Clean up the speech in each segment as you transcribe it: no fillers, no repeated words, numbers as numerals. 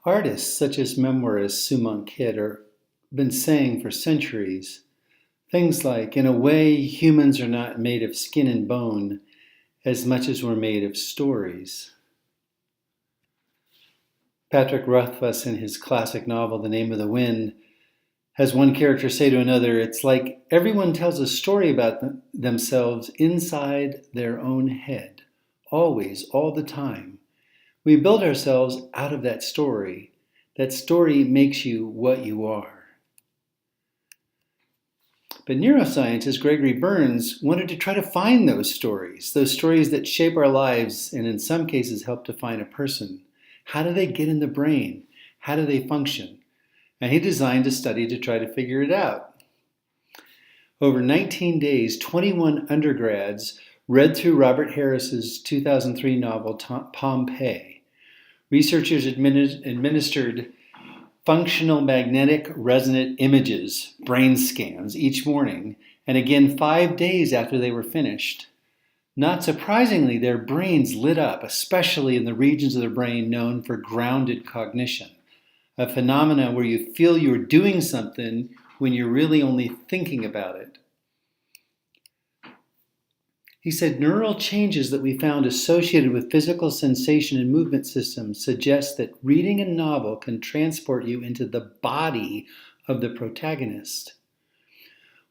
Artists such as memoirist Sumon Kid have been saying for centuries things like, in a way, humans are not made of skin and bone as much as we're made of stories. Patrick Rothfuss, in his classic novel, The Name of the Wind, has one character say to another, it's like everyone tells a story about themselves inside their own head, always, all the time. We build ourselves out of that story. That story makes you what you are. But neuroscientist Gregory Burns wanted to try to find those stories that shape our lives and in some cases help define a person. How do they get in the brain? How do they function? And he designed a study to try to figure it out. Over 19 days, 21 undergrads read through Robert Harris's 2003 novel Pompeii. Researchers administered functional magnetic resonant images, brain scans, each morning, and again 5 days after they were finished. Not surprisingly, their brains lit up, especially in the regions of the brain known for grounded cognition, a phenomena where you feel you're doing something when you're really only thinking about it. He said neural changes that we found associated with physical sensation and movement systems suggest that reading a novel can transport you into the body of the protagonist.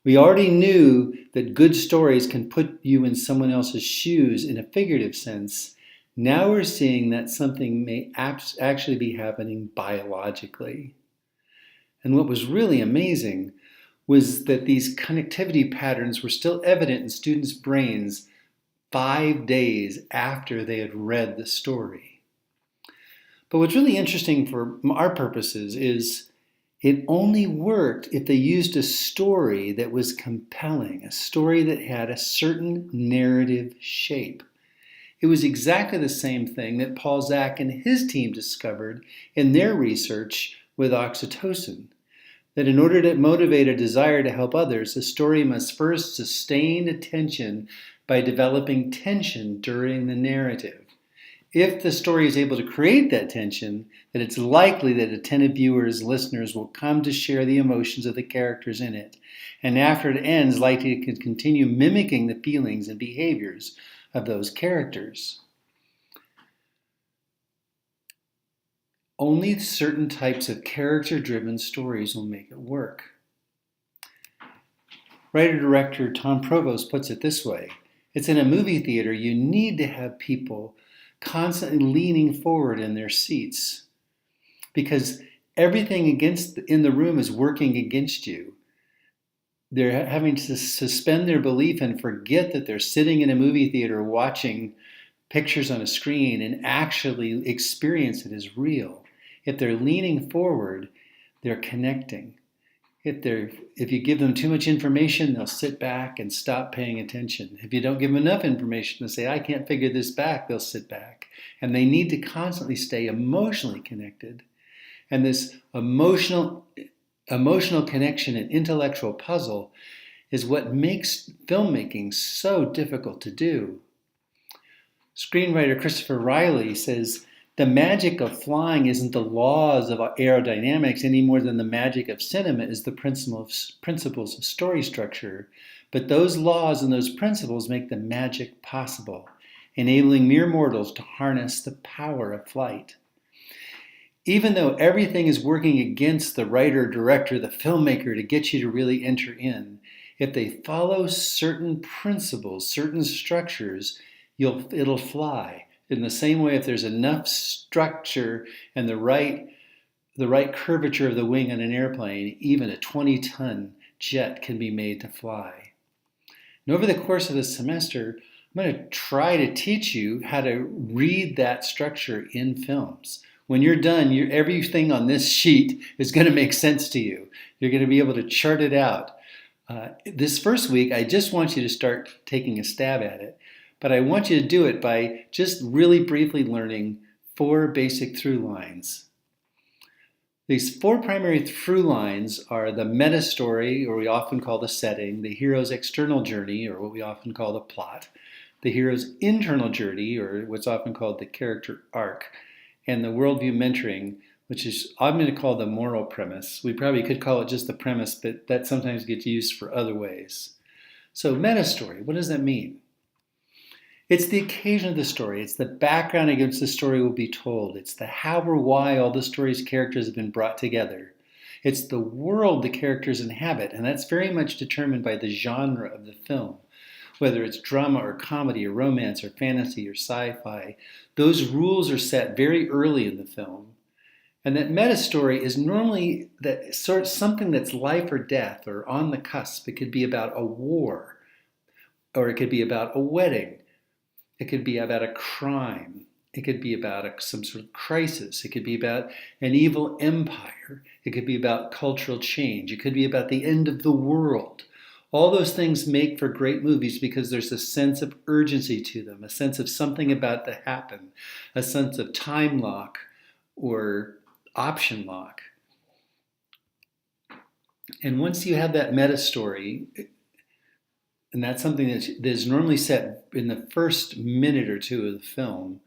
We already knew that good stories can put you in someone else's shoes in a figurative sense. Now we're seeing that something may actually be happening biologically. And what was really amazing was that these connectivity patterns were still evident in students' brains 5 days after they had read the story. But what's really interesting for our purposes is it only worked if they used a story that was compelling, a story that had a certain narrative shape. It was exactly the same thing that Paul Zak and his team discovered in their research with oxytocin. That in order to motivate a desire to help others, the story must first sustain attention by developing tension during the narrative. If the story is able to create that tension, then it's likely that attentive viewers, listeners will come to share the emotions of the characters in it, and after it ends, likely to continue mimicking the feelings and behaviors of those characters. Only certain types of character-driven stories will make it work. Writer-director Tom Provost puts it this way: it's in a movie theater you need to have people constantly leaning forward in their seats because everything in the room is working against you. They're having to suspend their belief and forget that they're sitting in a movie theater watching pictures on a screen and actually experience it as real. If they're leaning forward, they're connecting. If you give them too much information, they'll sit back and stop paying attention. If you don't give them enough information to say, I can't figure this back, they'll sit back. And they need to constantly stay emotionally connected. And this emotional connection and intellectual puzzle is what makes filmmaking so difficult to do. Screenwriter Christopher Riley says, the magic of flying isn't the laws of aerodynamics any more than the magic of cinema is the principles of story structure. But those laws and those principles make the magic possible, enabling mere mortals to harness the power of flight. Even though everything is working against the writer, director, the filmmaker to get you to really enter in, if they follow certain principles, certain structures, it'll fly. In the same way, if there's enough structure and the right curvature of the wing on an airplane, even a 20-ton jet can be made to fly. And over the course of the semester, I'm going to try to teach you how to read that structure in films. When you're done, everything on this sheet is going to make sense to you. You're going to be able to chart it out. This first week, I just want you to start taking a stab at it. But I want you to do it by just really briefly learning 4 basic through lines. These 4 primary through lines are the meta story, or we often call the setting, the hero's external journey, or what we often call the plot, the hero's internal journey, or what's often called the character arc, and the worldview mentoring, which is, I'm going to call the moral premise. We probably could call it just the premise, but that sometimes gets used for other ways. So meta story, what does that mean? It's the occasion of the story. It's the background against the story will be told. It's the how or why all the story's characters have been brought together. It's the world the characters inhabit, and that's very much determined by the genre of the film. Whether it's drama or comedy or romance or fantasy or sci-fi, those rules are set very early in the film. And that meta story is normally that sort of something that's life or death or on the cusp. It could be about a war, or it could be about a wedding. It could be about a crime. It could be about some sort of crisis. It could be about an evil empire. It could be about cultural change. It could be about the end of the world. All those things make for great movies because there's a sense of urgency to them, a sense of something about to happen, a sense of time lock or option lock. And once you have that meta story, and that's something that is normally set in the first minute or two of the film,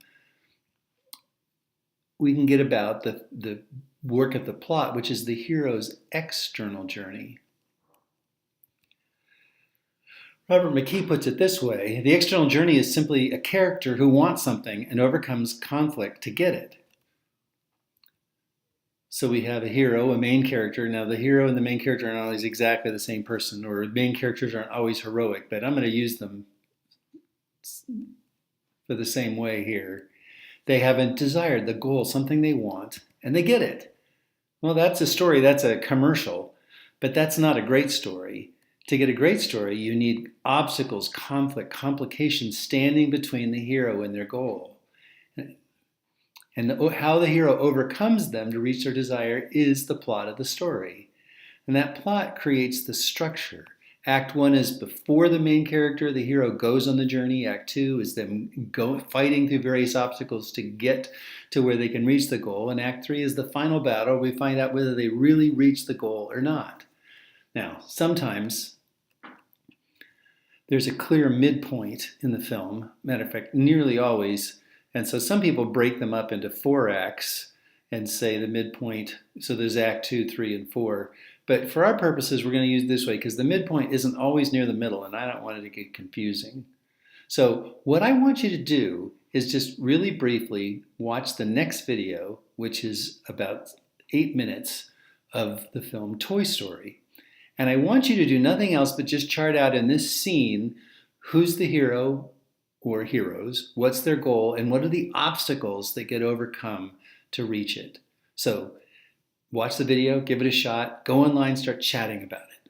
we can get about the work of the plot, which is the hero's external journey. Robert McKee puts it this way: the external journey is simply a character who wants something and overcomes conflict to get it. So we have a hero, a main character. Now the hero and the main character aren't always exactly the same person, or main characters aren't always heroic, but I'm going to use them for the same way here. They have a desire, the goal, something they want, and they get it. Well, that's a story, that's a commercial, but that's not a great story. To get a great story, you need obstacles, conflict, complications standing between the hero and their goal. And how the hero overcomes them to reach their desire is the plot of the story. And that plot creates the structure. Act 1 is before the main character, the hero, goes on the journey. Act 2 is them fighting through various obstacles to get to where they can reach the goal. And Act 3 is the final battle. We find out whether they really reach the goal or not. Now, sometimes there's a clear midpoint in the film. Matter of fact, nearly always. And so some people break them up into 4 acts and say the midpoint, so there's Act 2, 3, and 4. But for our purposes, we're going to use it this way because the midpoint isn't always near the middle, and I don't want it to get confusing. So what I want you to do is just really briefly watch the next video, which is about 8 minutes of the film Toy Story. And I want you to do nothing else but just chart out in this scene who's the hero or heroes, what's their goal, and what are the obstacles that get overcome to reach it. So watch the video, give it a shot, go online, start chatting about it.